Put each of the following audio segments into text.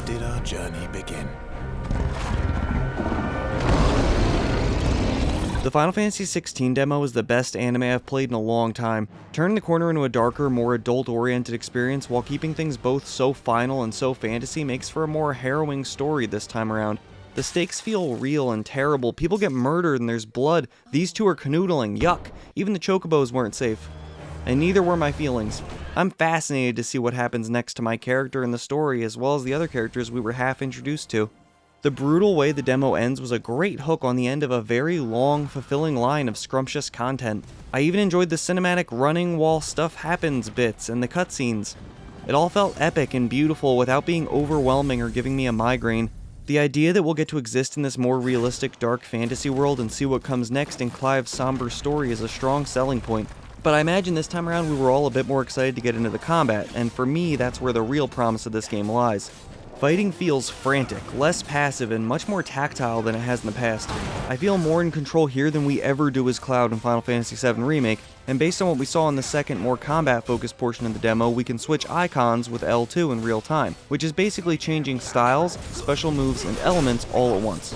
thus did our journey begin. The Final Fantasy XVI demo is the best anime I've played in a long time. Turning the corner into a darker, more adult-oriented experience while keeping things both so final and so fantasy makes for a more harrowing story this time around. The stakes feel real and terrible, people get murdered and there's blood, these two are canoodling, yuck, even the chocobos weren't safe. And neither were my feelings. I'm fascinated to see what happens next to my character in the story as well as the other characters we were half introduced to. The brutal way the demo ends was a great hook on the end of a very long, fulfilling line of scrumptious content. I even enjoyed the cinematic running while stuff happens bits and the cutscenes. It all felt epic and beautiful without being overwhelming or giving me a migraine. The idea that we'll get to exist in this more realistic dark fantasy world and see what comes next in Clive's somber story is a strong selling point. But I imagine this time around we were all a bit more excited to get into the combat, and for me that's where the real promise of this game lies. Fighting feels frantic, less passive, and much more tactile than it has in the past. I feel more in control here than we ever do as Cloud in Final Fantasy VII Remake, and based on what we saw in the second, more combat-focused portion of the demo, we can switch icons with L2 in real time, which is basically changing styles, special moves, and elements all at once.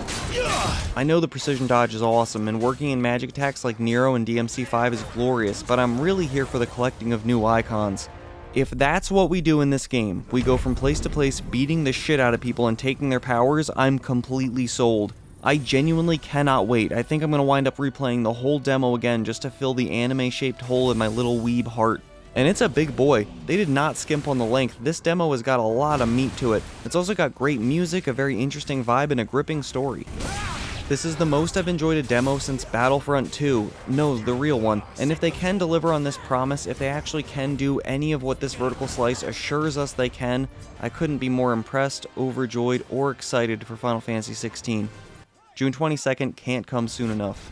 I know the precision dodge is awesome, and working in magic attacks like Nero and DMC5 is glorious, but I'm really here for the collecting of new icons. If that's what we do in this game, we go from place to place beating the shit out of people and taking their powers, I'm completely sold. I genuinely cannot wait. I think I'm going to wind up replaying the whole demo again just to fill the anime-shaped hole in my little weeb heart. And it's a big boy. They did not skimp on the length. This demo has got a lot of meat to it. It's also got great music, a very interesting vibe, and a gripping story. This is the most I've enjoyed a demo since Battlefront 2, no, the real one, and if they can deliver on this promise, if they actually can do any of what this vertical slice assures us they can, I couldn't be more impressed, overjoyed, or excited for Final Fantasy XVI. June 22nd can't come soon enough.